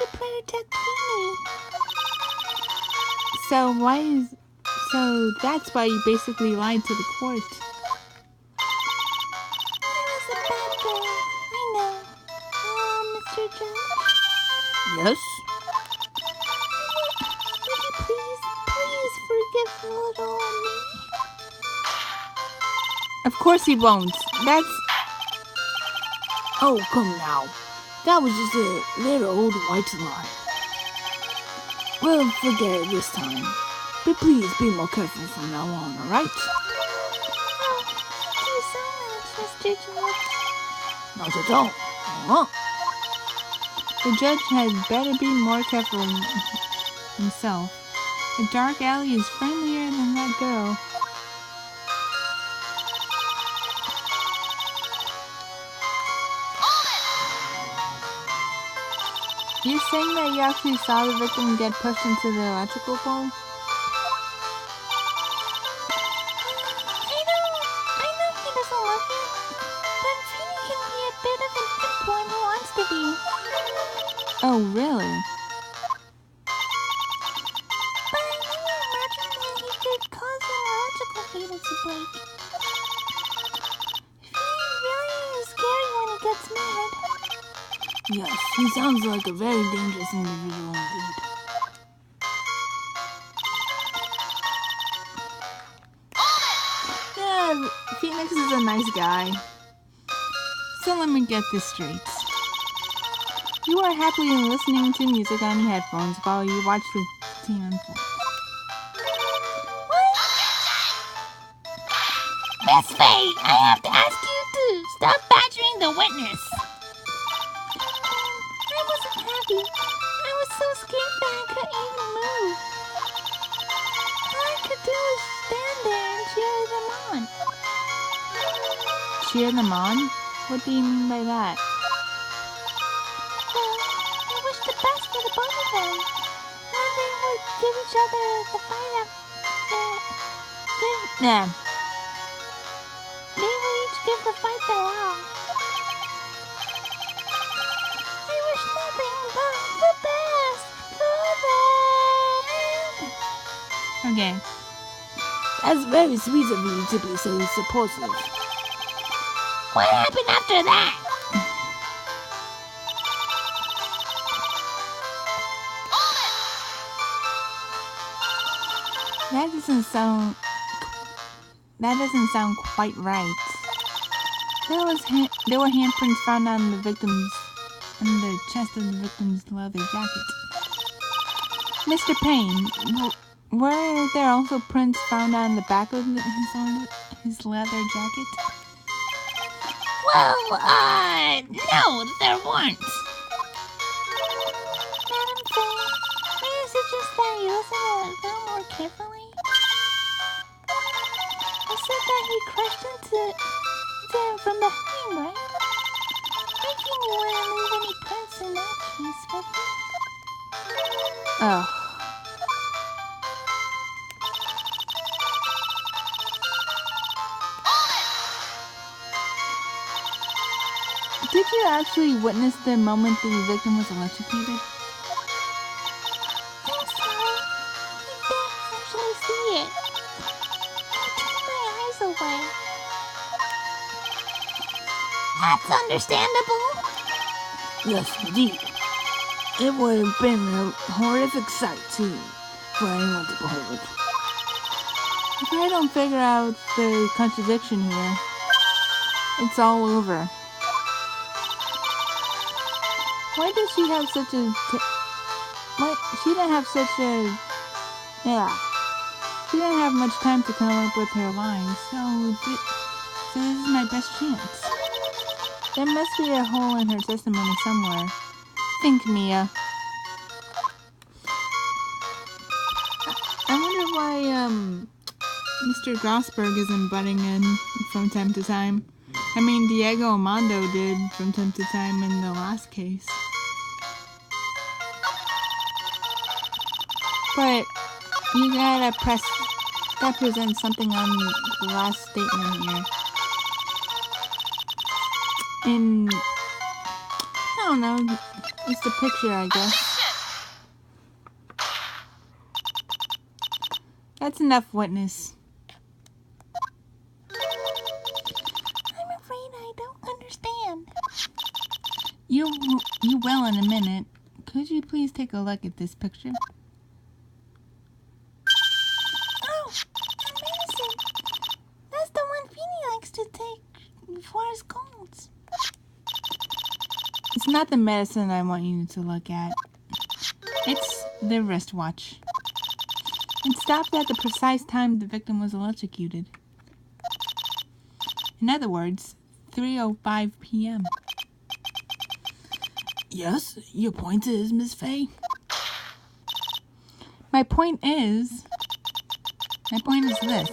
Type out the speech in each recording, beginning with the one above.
to protect Feeny. So that's why you basically lied to the court. I was a bad girl. I know. Mr. Judge? Yes? Would you please forgive the little old me? Of course he won't. That's... Oh, come now. That was just a little old white lie. We'll forget it this time. But please be more careful from now on, alright? Oh, thank you so much, Mr. Judge. Not at all. The judge had better be more careful himself. A dark alley is friendlier than that girl. You're saying that you actually saw the victim get pushed into the electrical pole? I know he doesn't look it, but Feeny can be a bit of an imp when he wants to be. Oh, really? But I never imagined that he could cause an electrical cable to break. Feeny really is scary when he gets mad. Yes, he sounds like a very dangerous individual indeed. Yeah, Phoenix is a nice guy. So let me get this straight. You are happily listening to music on your headphones while you watch the scene unfold. Miss Faye, I have to ask you to stop badgering the witness. I wasn't happy. I was so scared that I couldn't even move. All I could do was stand there and cheer them on. Cheer them on? What do you mean by that? Well, I wish the best for the both of them. And they would give each other the fight up. Nah. They would each give the fight their all. I wish nothing but the best for them. Okay. That's very sweet of you to be so supportive. What happened after that? That doesn't sound quite right. There were handprints found on the chest of the victim's leather jacket. Mr. Payne, were there also prints found on the back of his leather jacket? Well, no, there weren't. Madam Faye, may I suggest that you listen a little more carefully? I said that he crashed into him from behind, right? Making you want to leave any prints in that case, would he? Ugh. Did you actually witness the moment the victim was electrocuted? I'm sorry. I didn't actually see it. I turned my eyes away. That's understandable. Yes, indeed. It would have been a horrific sight, too, for anyone to behold. If I don't figure out the contradiction here, it's all over. Why does she have such a... She didn't have such a... Yeah. She didn't have much time to come up with her lines, so this is my best chance. There must be a hole in her testimony somewhere. Think, Mia. I wonder why, Mr. Grossberg isn't butting in from time to time. I mean, Diego Armando did from time to time in the last case. But you gotta present something on the last statement here. I don't know, it's the picture, I guess. That's enough witness. I'm afraid I don't understand. You will in a minute. Could you please take a look at this picture? Oh, medicine. That's the one Feeny likes to take before his colds. It's not the medicine I want you to look at. It's the wristwatch. It stopped at the precise time the victim was electrocuted. In other words, 3:05 p.m. Yes, your point is, Miss Faye? My point is this.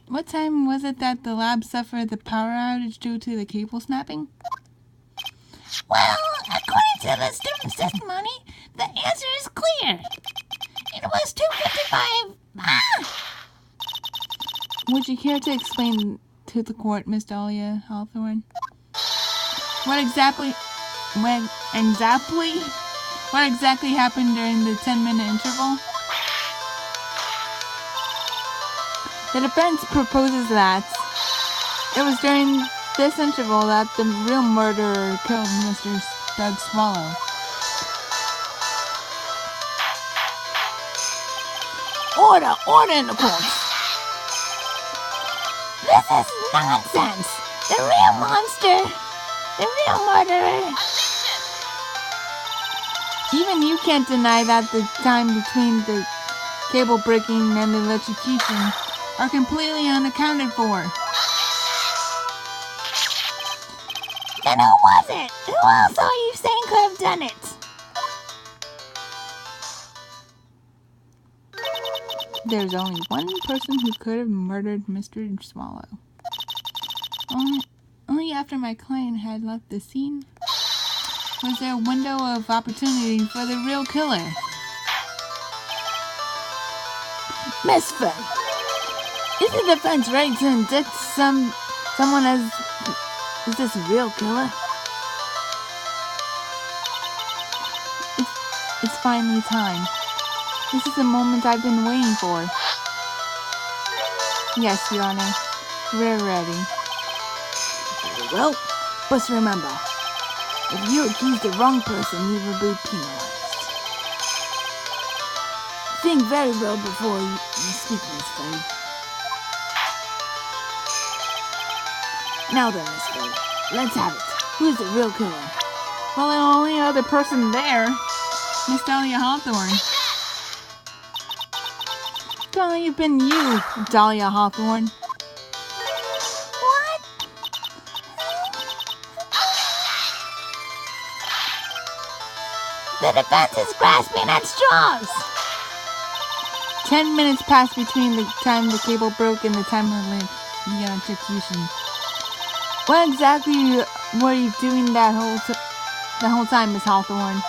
What time was it that the lab suffered the power outage due to the cable snapping? Well, according to the student's testimony, the answer is clear. It was 2:55. Would you care to explain to the court, Miss Dahlia Hawthorne? What exactly happened during the 10-minute interval? The defense proposes that it was during this interval that the real murderer killed Mr. Doug Swallow. Order in the court. This is nonsense. The real monster. The real murderer. Even you can't deny that the time between the cable breaking and the electrocution are completely unaccounted for. Then who was it? Who else are you saying could have done it? There's only one person who could have murdered Mr. Swallow. Only after my client had left the scene was there a window of opportunity for the real killer. Miss Faye, is the defense ready to indict someone as this real killer? It's finally time. This is the moment I've been waiting for. Yes, Your Honor. We're ready. Very well, but remember, if you accuse the wrong person, you will be penalized. Think very well before you speak, Miss Faye. Now then, Miss Faye, let's have it. Who's the real killer? Well, the only other person there, Miss Dahlia Hawthorne. It's only been you, Dahlia Hawthorne. What? The defense is grasping at straws. 10 minutes passed between the time the cable broke and the time of the electrocution. What exactly were you doing that whole time, Miss Hawthorne?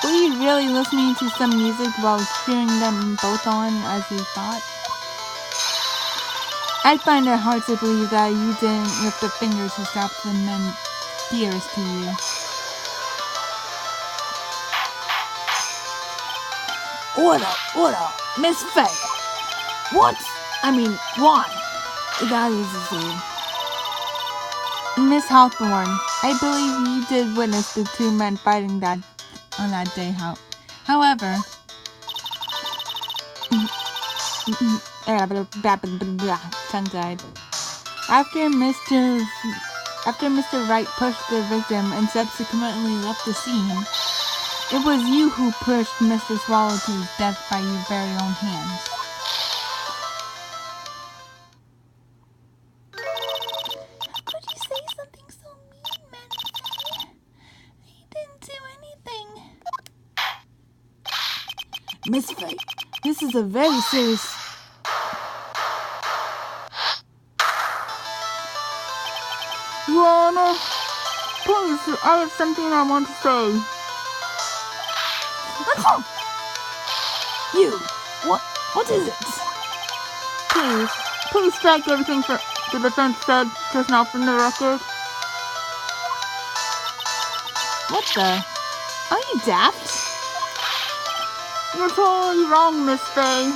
Were you really listening to some music while cheering them both on as you thought? I find it hard to believe that you didn't lift a finger to stop the men dearest to you. Order, Miss Faye. Why? That is to say. Miss Hawthorne, I believe you did witness the two men fighting on that day. However, tongue-tied. After Mr. Wright pushed the victim and subsequently left the scene, it was you who pushed Mr. Swallow to his death by your very own hands. How could you say something so mean, Manny? He didn't do anything. Miss Faye, this is a very serious... Your Honor, please, I have something I want to say. You, what is it? Please strike everything the defense said just now from the record. What the? Are you daft? You're totally wrong, Miss Faye.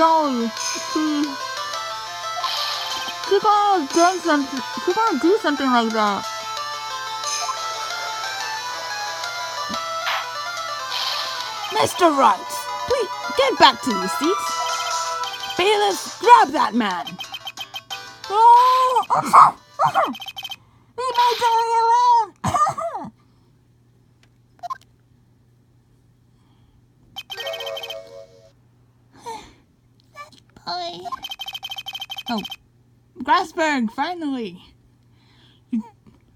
Dolly, she's gonna do something like that. Mr. Wright, please get back to your seats. Bailiffs, grab that man. Leave my Dolly alone. Boy. Oh, Grassberg, finally.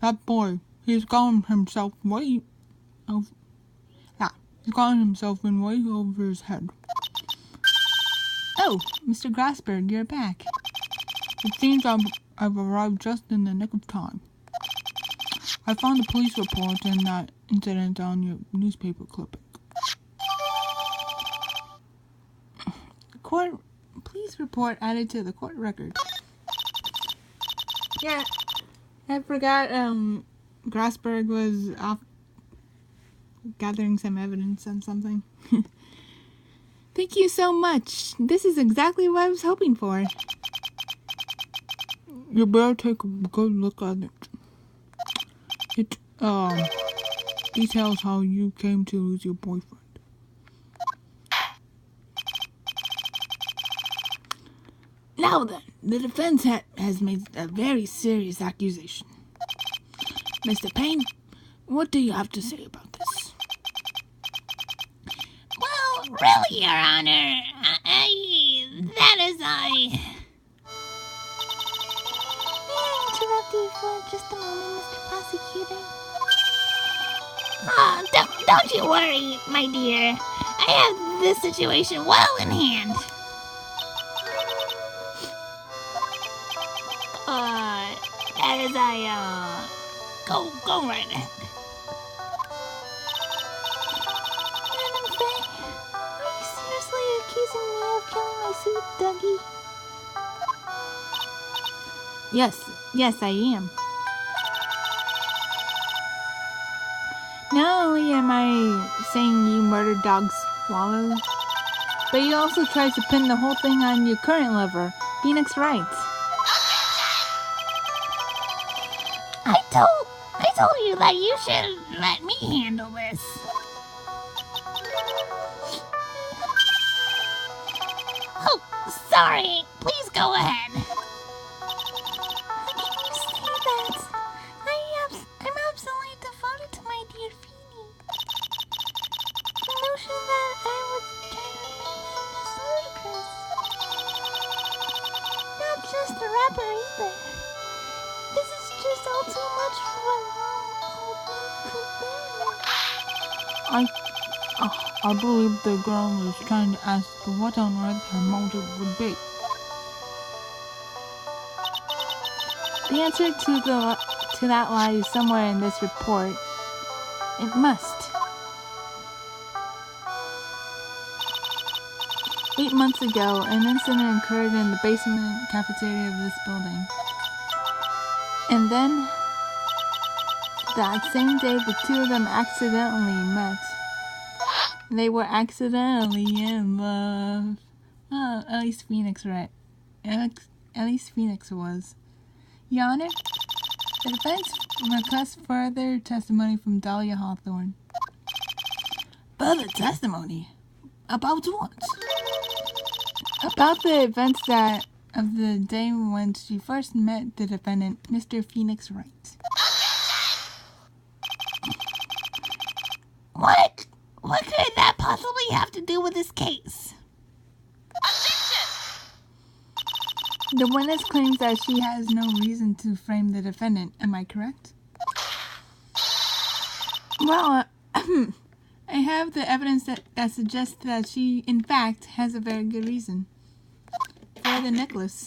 That boy, he's gotten himself way over. Yeah, he's gotten himself in way over his head. Oh, Mr. Grassberg, you're back. It seems I've arrived just in the nick of time. I found a police report in that incident on your newspaper clipping. Police report added to the court record. Yeah, I forgot Grassberg was off gathering some evidence on something. Thank you so much. This is exactly what I was hoping for. You better take a good look at it. It details how you came to lose your boyfriend. Now then, the defense has made a very serious accusation. Mr. Payne, what do you have to say about this? Well, really, Your Honor, that is May I interrupt you for just a moment, Mr. Prosecutor? Don't you worry, my dear. I have this situation well in hand. That is, go right ahead. Madam Faye, are you seriously accusing me of killing my sweet Dougie? Yes, I am. Not only am I saying you murdered dog Swallow, but you also tried to pin the whole thing on your current lover, Phoenix Wright. I told you that you should let me handle this. Oh, sorry. Please go ahead. How can you say that? I'm absolutely devoted to my dear Feeny. The notion that I would try to remain is ludicrous. Not just the rapper either. This is just all too much for what all could bear. I believe the girl was trying to ask what on earth her motive would be. The answer to that lies somewhere in this report. It must. 8 months ago, an incident occurred in the basement cafeteria of this building. And then, that same day, the two of them accidentally met. They were accidentally in love. Well, at least Phoenix, right? At least Phoenix was. Your Honor, the defense requests further testimony from Dahlia Hawthorne. Further testimony? About what? About the events of the day when she first met the defendant, Mr. Phoenix Wright. What could that possibly have to do with this case? The witness claims that she has no reason to frame the defendant. Am I correct? Well, I have the evidence that suggests that she, in fact, has a very good reason for the necklace.